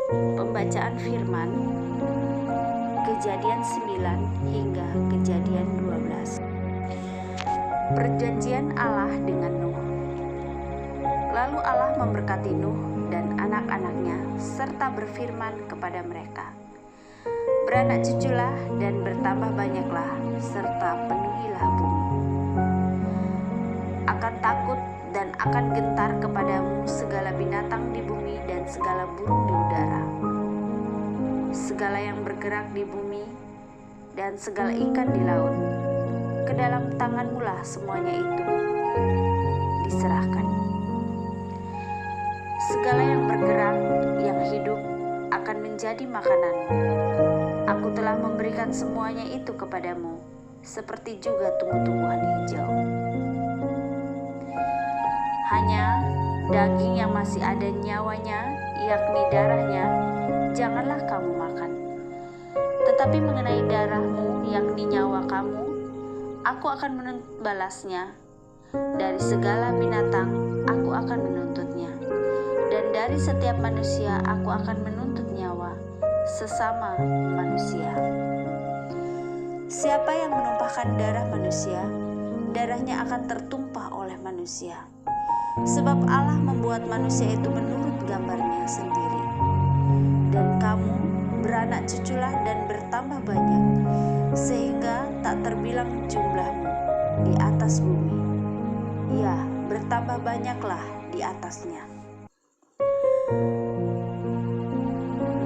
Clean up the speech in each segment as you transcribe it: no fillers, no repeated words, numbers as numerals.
Pembacaan firman Kejadian 9 hingga Kejadian 12. Perjanjian Allah dengan Nuh. Lalu Allah memberkati Nuh dan anak-anaknya serta berfirman kepada mereka, "Beranak cuculah dan bertambah banyaklah serta penuhilah bumi. Akan takut dan akan gentar kepadamu segala binatang di bumi dan segala burung di udara, segala yang bergerak di bumi dan segala ikan di laut. Ke dalam tanganmulah semuanya itu diserahkan. Segala yang bergerak, yang hidup akan menjadi makananmu. Aku telah memberikan semuanya itu kepadamu, seperti juga tumbuh-tumbuhan hijau. Hanya daging yang masih ada nyawanya, yakni darahnya, janganlah kamu makan. Tetapi mengenai darahmu, yakni nyawa kamu, aku akan menuntut balasnya. Dari segala binatang, aku akan menuntutnya. Dan dari setiap manusia, aku akan menuntut nyawa, sesama manusia. Siapa yang menumpahkan darah manusia, darahnya akan tertumpah oleh manusia. Sebab Allah membuat manusia itu menurut gambarnya sendiri. Dan kamu beranak cuculah dan bertambah banyak, sehingga tak terbilang jumlahmu di atas bumi. Ya, bertambah banyaklah di atasnya."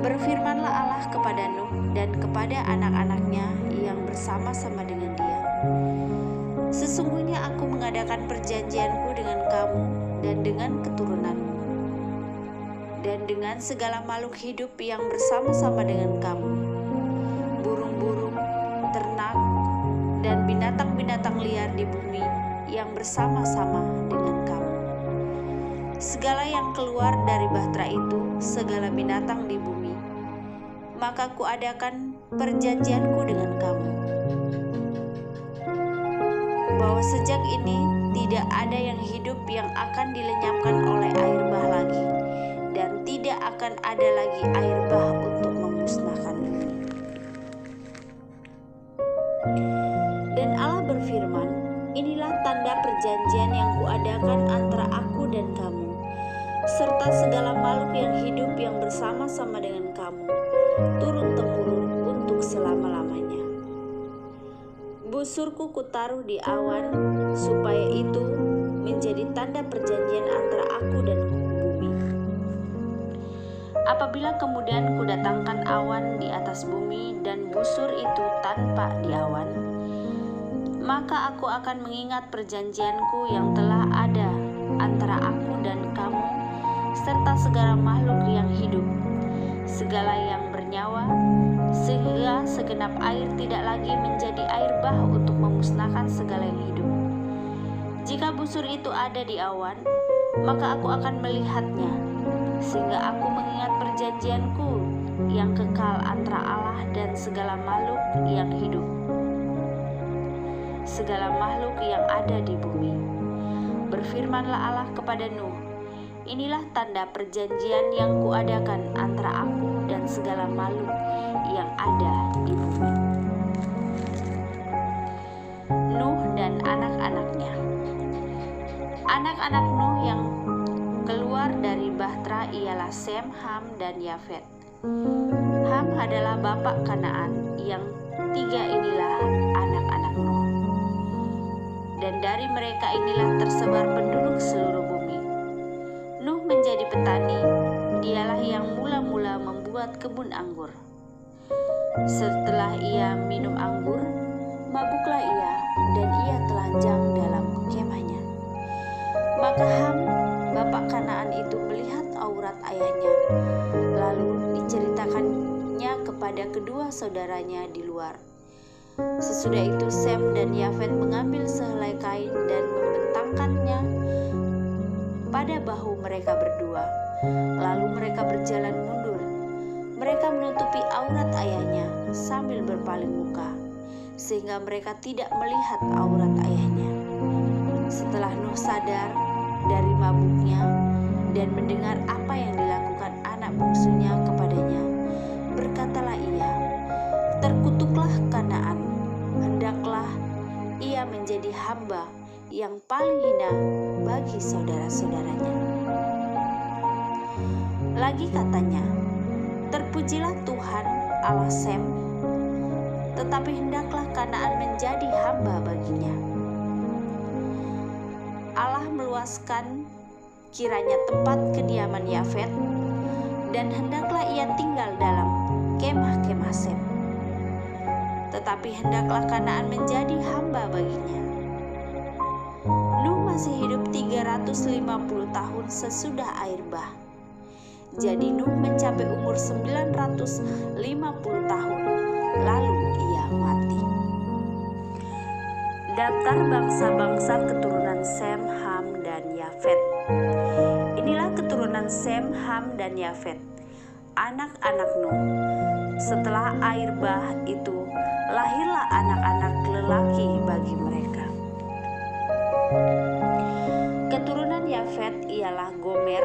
Berfirmanlah Allah kepada Nuh dan kepada anak-anaknya yang bersama-sama dengan dia, "Sesungguhnya aku mengadakan perjanjianku dengan kamu dan dengan keturunanmu, dan dengan segala makhluk hidup yang bersama-sama dengan kamu, burung-burung, ternak, dan binatang-binatang liar di bumi yang bersama-sama dengan kamu. Segala yang keluar dari bahtera itu, segala binatang di bumi, maka kuadakan perjanjianku dengan kamu, bahwa sejak ini tidak ada yang hidup yang akan dilenyapkan oleh air bah lagi, dan tidak akan ada lagi air bah untuk memusnahkan bumi." Dan Allah berfirman, "Inilah tanda perjanjian yang kuadakan antara aku dan kamu, serta segala makhluk yang hidup yang bersama-sama dengan kamu, turun-temurun untuk selama-lamanya. Busurku kutaruh di awan, supaya itu menjadi tanda perjanjian antara aku dan bumi. Apabila kemudian kudatangkan awan di atas bumi dan busur itu tanpa di awan, maka aku akan mengingat perjanjianku yang telah ada antara aku dan kamu, serta segala makhluk yang hidup, segala yang bernyawa, sehingga segenap air tidak lagi menjadi air bah untuk memusnahkan segala yang hidup. Jika busur itu ada di awan, maka aku akan melihatnya, sehingga aku mengingat perjanjianku yang kekal antara Allah dan segala makhluk yang hidup, segala makhluk yang ada di bumi." Berfirmanlah Allah kepada Nuh, "Inilah tanda perjanjian yang kuadakan antara aku dan segala makhluk yang ada di bumi." Nuh dan anak-anaknya. Anak-anak Nuh yang keluar dari bahtera ialah Sem, Ham, dan Yafet. Ham adalah bapak Kanaan. Yang tiga inilah anak-anak Nuh. Dan dari mereka inilah tersebar penduduk seluruh bumi. Nuh menjadi petani, dialah yang mula-mula membuat kebun anggur. Setelah ia minum anggur, mabuklah ia, dan ia telanjang dalam kemahnya. Maka Ham, bapak Kanaan itu melihat aurat ayahnya, lalu diceritakannya kepada kedua saudaranya di luar. Sesudah itu Sem dan Yafet mengambil sehelai kain dan membentangkannya pada bahu mereka berdua. Lalu mereka berjalan mundur. Mereka menutupi aurat ayahnya sambil berpaling muka, sehingga mereka tidak melihat aurat ayahnya. Setelah Nuh sadar dari mabuknya dan mendengar apa yang dilakukan anak bungsunya kepada hendaklah ia menjadi hamba yang paling hina bagi saudara-saudaranya. Lagi katanya, terpujilah Tuhan Allah Sem, tetapi hendaklah Kanaan menjadi hamba baginya. Allah meluaskan kiranya tempat kediaman Yafet, dan hendaklah ia tinggal dalam kemah-kemah Sem. Tetapi hendaklah Kanaan menjadi hamba baginya. Nuh masih hidup 350 tahun sesudah air bah. Jadi Nuh mencapai umur 950 tahun, lalu ia mati. Daftar bangsa-bangsa keturunan Sem, Ham, dan Yafet. Inilah keturunan Sem, Ham, dan Yafet, anak-anak Nuh. Setelah air bah itu, lahirlah anak-anak lelaki bagi mereka. Keturunan Yafet ialah Gomer,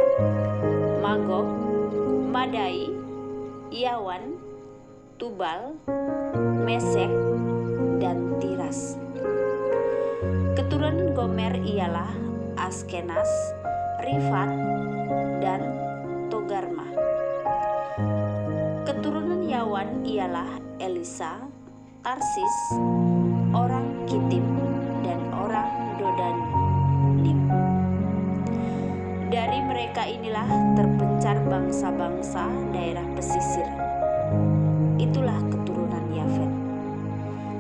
Magog, Madai, Yawan, Tubal, Mesek, dan Tiras. Keturunan Gomer ialah Askenas, Rifat, dan Togarma. Keturunan Yawan ialah Elisa, Tarsis, orang Kitim, dan orang Dodanim. Dari mereka inilah terpencar bangsa-bangsa daerah pesisir. Itulah keturunan Yafet,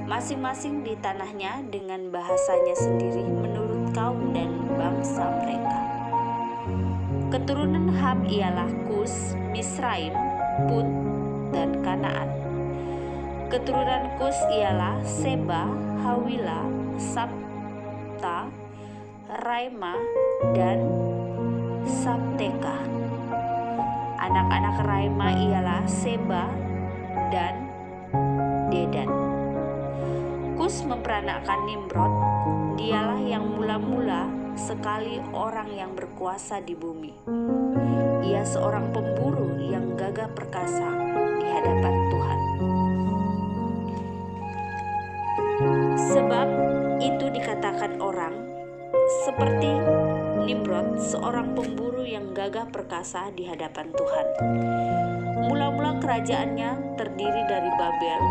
masing-masing di tanahnya dengan bahasanya sendiri menurut kaum dan bangsa mereka. Keturunan Ham ialah Kus, Misraim, Put, dan Kanaan. Keturunan Kus ialah Seba, Hawila, Sabta, Raima, dan Sabteka. Anak-anak Raima ialah Seba dan Dedan. Kus memperanakkan Nimrod. Dialah yang mula-mula sekali orang yang berkuasa di bumi. Ia seorang pemburu yang gagah perkasa di hadapan Tuhan. Sebab itu dikatakan orang seperti Nimrod, seorang pemburu yang gagah perkasa di hadapan Tuhan. Mula-mula kerajaannya terdiri dari Babel,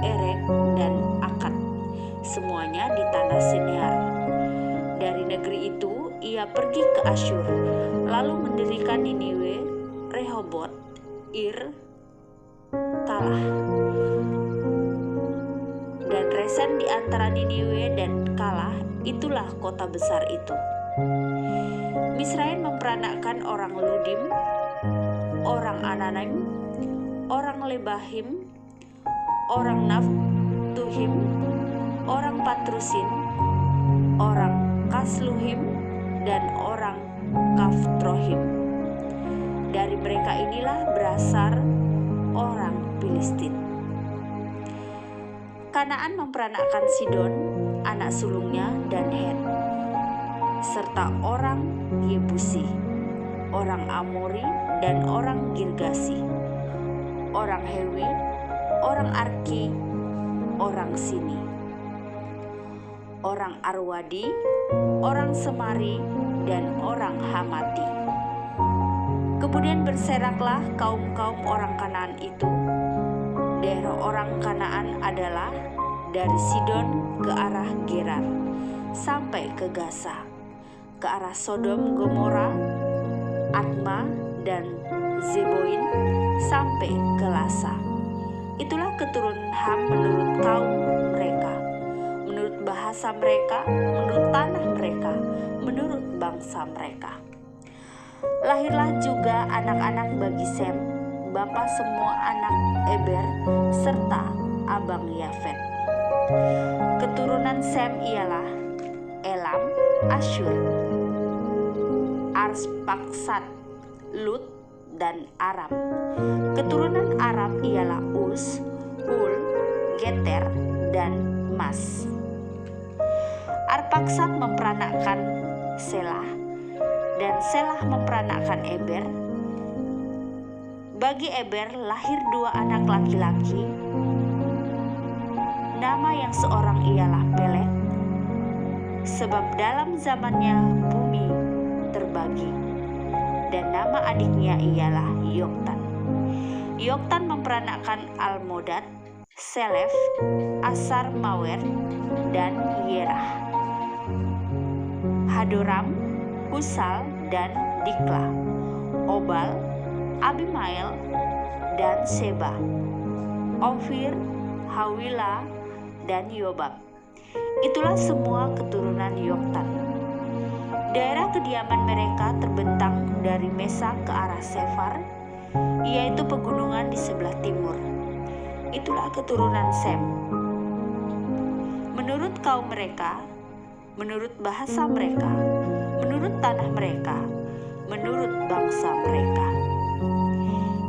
Erek, dan Akad, semuanya di tanah Sinear. Dari negeri itu ia pergi ke Asyur, lalu mendirikan Niniwe, Rehobot, Ir, Kalah, dan Resen di antara Niniwe dan Kalah. Itulah kota besar itu. Misraim memperanakkan orang Ludim, orang Ananim, orang Lebahim, orang Naftuhim, orang Patrusin, orang Kasluhim, dan orang Kaftrohim. Dari mereka inilah berasal orang Filistin. Kanaan memperanakkan Sidon, anak sulungnya, dan Het, serta orang Yebusi, orang Amori, dan orang Girgasi, orang Hewi, orang Arki, orang Sini, orang Arwadi, orang Semari, dan orang Hamati. Kemudian berseraklah kaum-kaum orang Kanaan itu. Daerah orang Kanaan adalah dari Sidon ke arah Gerar, sampai ke Gaza, ke arah Sodom, Gomora, Adma, dan Zeboim, sampai ke Lasa. Itulah keturunan Ham menurut kaum mereka, menurut bahasa mereka, menurut tanah mereka, menurut bangsa mereka. Lahirlah juga anak-anak bagi Sem, bapa semua anak Eber, serta abang Yafet. Keturunan Sem ialah Elam, Asyur, Arpaksad, Lut, dan Aram. Keturunan Aram ialah Uz, Hul, Geter, dan Mas. Arpaksad memperanakkan Selah, dan Selah memperanakkan Eber. Bagi Eber lahir dua anak laki-laki. Nama yang seorang ialah Peleg, sebab dalam zamannya bumi terbagi. Dan nama adiknya ialah Yoktan. Yoktan memperanakkan Almodad, Selef, Asar Mawer, dan Yerah, Hadoram, Husal, dan Dikla, Obal, Abimael, dan Seba, Ofir, Hawila, dan Yobab. Itulah semua keturunan Yoktan. Daerah kediaman mereka terbentang dari Mesa ke arah Sefar, yaitu pegunungan di sebelah timur. Itulah keturunan Sem. Menurut kaum mereka, menurut bahasa mereka, menurut tanah mereka, menurut bangsa mereka.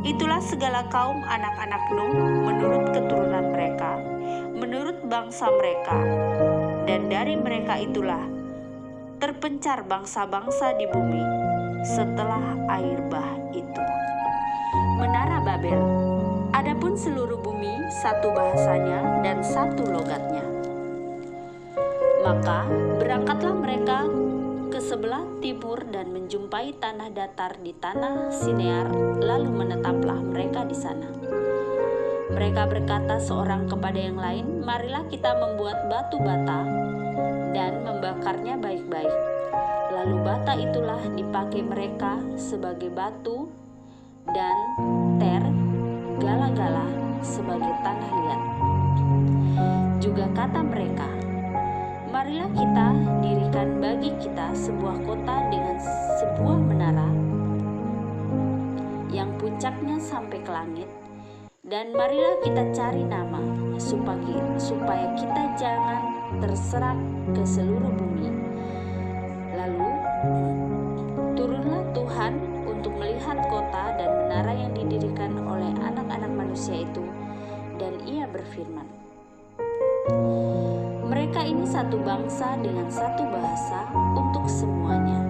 Itulah segala kaum anak-anak Nuh menurut keturunan mereka, menurut bangsa mereka, dan dari mereka itulah terpencar bangsa-bangsa di bumi setelah air bah itu. Menara Babel. Adapun seluruh bumi satu bahasanya dan satu logatnya. Maka berangkatlah mereka ke sebelah timur dan menjumpai tanah datar di tanah Sinear, lalu menetaplah mereka di sana. Mereka berkata seorang kepada yang lain, marilah kita membuat batu bata dan membakarnya baik-baik. Lalu bata itulah dipakai mereka sebagai batu dan gala-gala sebagai tanah liat. Juga kata mereka, marilah kita dirikan bagi kita sebuah kota dengan sebuah menara yang puncaknya sampai ke langit, dan marilah kita cari nama supaya kita jangan terserak ke seluruh bumi. Lalu turunlah Tuhan untuk melihat kota dan menara yang didirikan oleh anak-anak manusia itu, dan ia berfirman, mereka ini satu bangsa dengan satu bahasa untuk semuanya.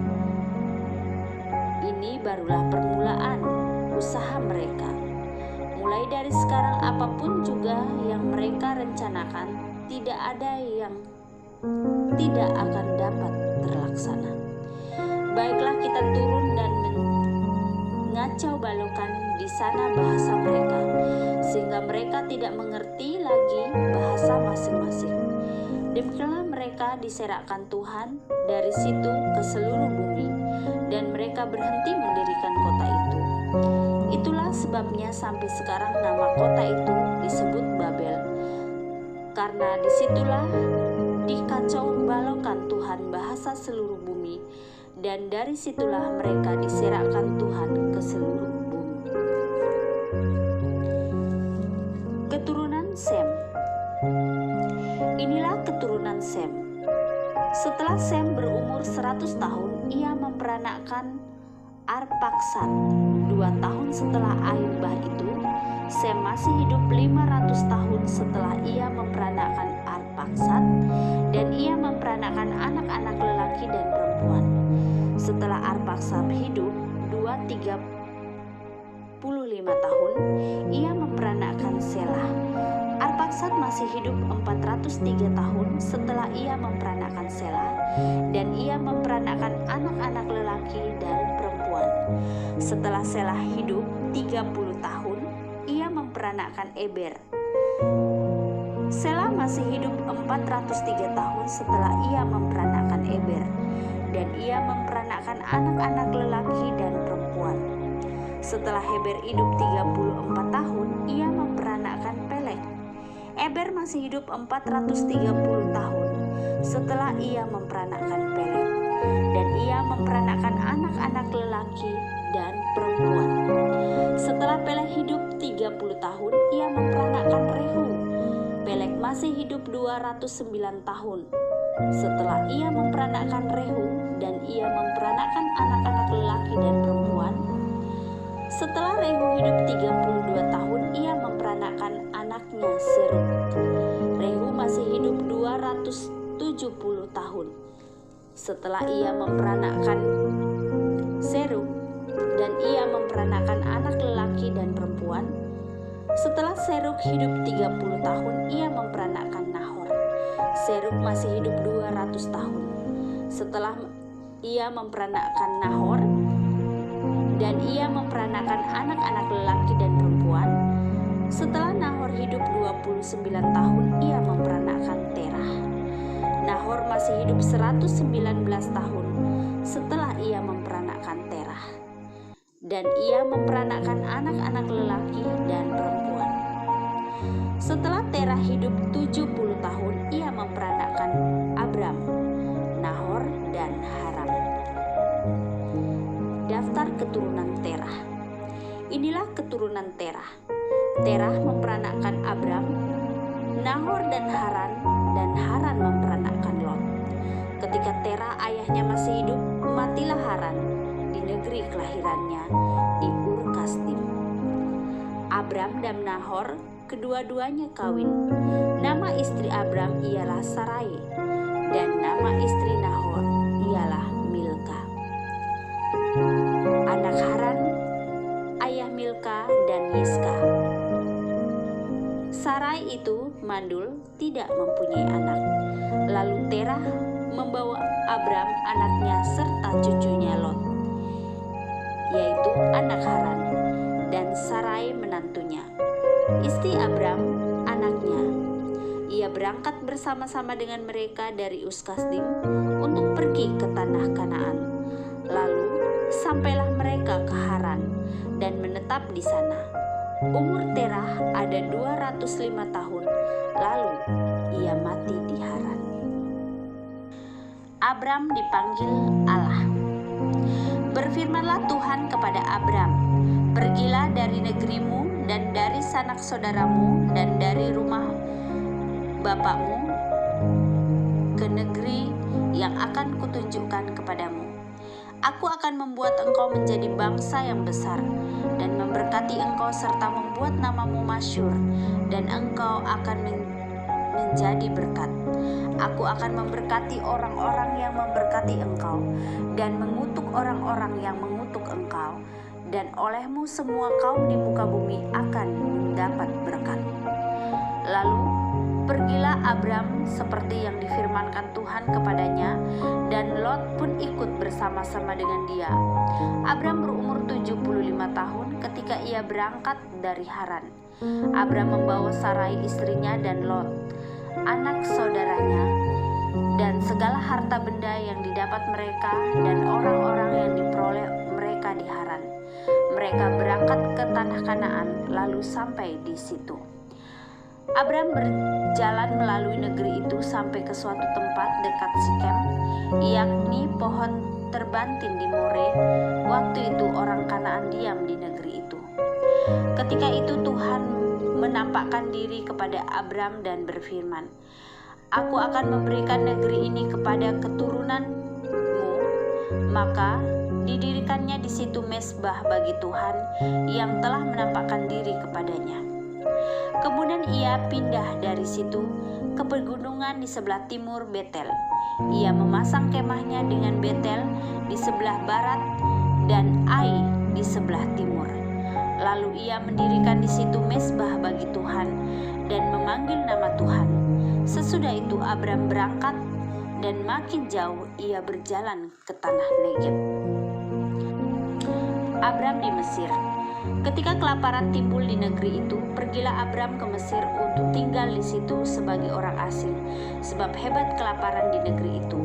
Ini barulah permulaan usaha mereka. Mulai dari sekarang apapun juga yang mereka rencanakan, tidak ada yang tidak akan dapat terlaksana. Baiklah kita turun dan mengacau balukan di sana bahasa mereka, sehingga mereka tidak mengerti lagi bahasa masing-masing. Demikianlah mereka diserakkan Tuhan dari situ ke seluruh bumi, dan mereka berhenti mendirikan kota itu. Itulah sebabnya sampai sekarang nama kota itu disebut Babel, karena disitulah dikacau balaukan Tuhan bahasa seluruh bumi, dan dari situlah mereka diserakkan Tuhan ke seluruh bumi. Keturunan Sem. Inilah keturunan Sem. Setelah Sem berumur 100 tahun, ia memperanakkan Arpaksad. 2 tahun setelah air bah itu, Sem masih hidup 500 tahun setelah ia memperanakkan Arpaksad, dan ia memperanakkan anak-anak lelaki dan perempuan. Setelah Arpaksad hidup 35 tahun, ia memperanakkan Selah. Arpaksad masih hidup 403 tahun setelah ia memperanakkan Selah, dan ia memperanakkan anak-anak lelaki dan perempuan. Setelah Selah hidup 30 tahun, ia memperanakkan Eber. Selah masih hidup 403 tahun setelah ia memperanakkan Eber, dan ia memperanakkan anak-anak lelaki dan perempuan. Setelah Heber hidup 34 tahun, ia memperanakkan Peleg. Eber masih hidup 430 tahun setelah ia memperanakkan Peleg, dan ia memperanakkan anak-anak lelaki dan perempuan. Setelah Peleg hidup 30 tahun, ia memperanakkan Rehu. Peleg masih hidup 209 tahun setelah ia memperanakkan Rehu, dan ia memperanakkan anak-anak lelaki dan perempuan. Setelah Rehu hidup 32 tahun, ia memperanakkan anaknya Serug. Rehu masih hidup 270 tahun setelah ia memperanakkan Serug, dan ia memperanakkan anak lelaki dan perempuan. Setelah Serug hidup 30 tahun, ia memperanakkan Serug masih hidup 200 tahun. Setelah ia memperanakan Nahor, dan ia memperanakan anak-anak lelaki dan perempuan. Setelah Nahor hidup 29 tahun, ia memperanakan Terah. Nahor masih hidup 119 tahun setelah ia memperanakan Terah, dan ia memperanakan anak-anak lelaki dan perempuan. Setelah Terah hidup 70 tahun, ia memperanakan Abram, Nahor, dan Haran. Daftar keturunan Terah. Inilah keturunan Terah. Terah memperanakan Abram, Nahor, dan Haran memperanakan Lot. Ketika Terah ayahnya masih hidup, matilah Haran di negeri kelahirannya di Ur Kasdim. Abram dan Nahor kedua-duanya kawin. Nama istri Abram ialah Sarai, dan nama istri Nahor ialah Milka. Anak Haran, ayah Milka dan Yiska. Sarai itu mandul, tidak mempunyai anak. Lalu Terah membawa Abram anaknya serta cucunya Lot, yaitu anak Haran, dan Sarai menantunya, istri Abram anaknya. Ia berangkat bersama-sama dengan mereka dari Uskasdim untuk pergi ke tanah Kanaan. Lalu sampailah mereka ke Haran dan menetap di sana. Umur Terah ada 205 tahun, lalu ia mati di Haran. Abram dipanggil Allah. Berfirmanlah Tuhan kepada Abram, "Pergilah dari negerimu dan dari sanak saudaramu dan dari rumah bapakmu ke negeri yang akan kutunjukkan kepadamu. Aku akan membuat engkau menjadi bangsa yang besar dan memberkati engkau serta membuat namamu masyhur, dan engkau akan menjadi berkat. Aku akan memberkati orang-orang yang memberkati engkau dan mengutuk orang-orang yang mengutuk engkau, dan olehmu semua kaum di muka bumi akan mendapat berkat." Lalu pergilah Abram seperti yang difirmankan Tuhan kepadanya, dan Lot pun ikut bersama-sama dengan dia. Abram berumur 75 tahun ketika ia berangkat dari Haran. Abram membawa Sarai istrinya dan Lot, anak saudaranya, dan segala harta benda yang didapat mereka dan orang-orang yang diperoleh mereka di Haran. Mereka berangkat ke tanah Kanaan lalu sampai di situ. Abram berjalan melalui negeri itu sampai ke suatu tempat dekat Sikem, yakni pohon terbantin di More. Waktu itu orang Kanaan diam di negeri itu. Ketika itu Tuhan menampakkan diri kepada Abram dan berfirman, "Aku akan memberikan negeri ini kepada keturunanmu." Maka didirikannya di situ mezbah bagi Tuhan yang telah menampakkan diri kepadanya. Kemudian ia pindah dari situ ke pegunungan di sebelah timur Betel. Ia memasang kemahnya dengan Betel di sebelah barat dan Ai di sebelah timur. Lalu ia mendirikan di situ mezbah bagi Tuhan dan memanggil nama Tuhan. Sesudah itu Abram berangkat dan makin jauh ia berjalan ke tanah Negeb. Abram di Mesir. Ketika kelaparan timbul di negeri itu, pergilah Abram ke Mesir untuk tinggal di situ sebagai orang asing, sebab hebat kelaparan di negeri itu.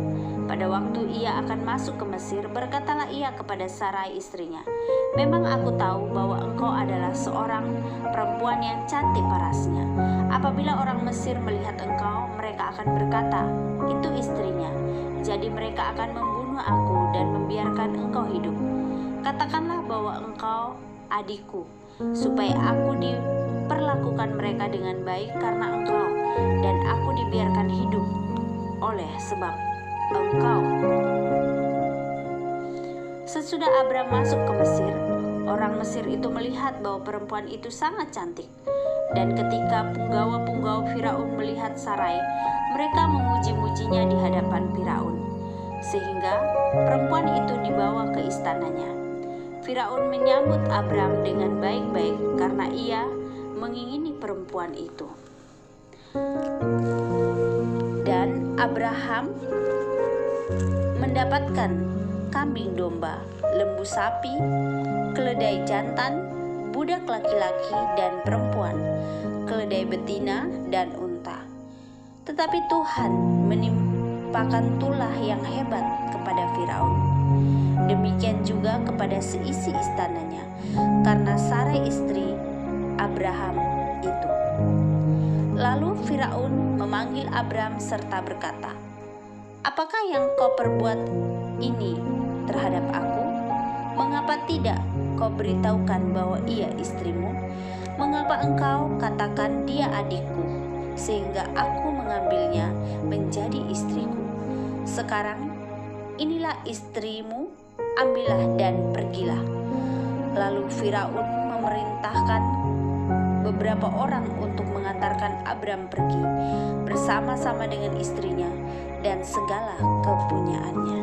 Pada waktu ia akan masuk ke Mesir, berkatalah ia kepada Sarai istrinya, "Memang aku tahu bahwa engkau adalah seorang perempuan yang cantik parasnya. Apabila orang Mesir melihat engkau, mereka akan berkata, 'Itu istrinya.' Jadi mereka akan membunuh aku dan membiarkan engkau hidup. Katakanlah bahwa engkau adikku, supaya aku diperlakukan mereka dengan baik karena engkau, dan aku dibiarkan hidup oleh sebab engkau." Sesudah Abram masuk ke Mesir, orang Mesir itu melihat bahwa perempuan itu sangat cantik. Dan ketika punggawa-punggawa Firaun melihat Sarai, mereka memuji-mujinya di hadapan Firaun, sehingga perempuan itu dibawa ke istananya. Firaun menyambut Abram dengan baik-baik karena ia mengingini perempuan itu. Dan Abraham mendapatkan kambing domba, lembu sapi, keledai jantan, budak laki-laki dan perempuan, keledai betina dan unta. Tetapi Tuhan menimpakan tulah yang hebat kepada Firaun. Demikian juga kepada seisi istananya, karena Sarai istri Abraham itu. Lalu Firaun memanggil Abram serta berkata, "Apakah yang kau perbuat ini terhadap aku? Mengapa tidak kau beritahukan bahwa ia istrimu? Mengapa engkau katakan dia adikku, sehingga aku mengambilnya menjadi istriku? Sekarang inilah istrimu, ambillah dan pergilah." Lalu Firaun memerintahkan beberapa orang untuk mengantarkan Abram pergi bersama-sama dengan istrinya dan segala kepunyaannya.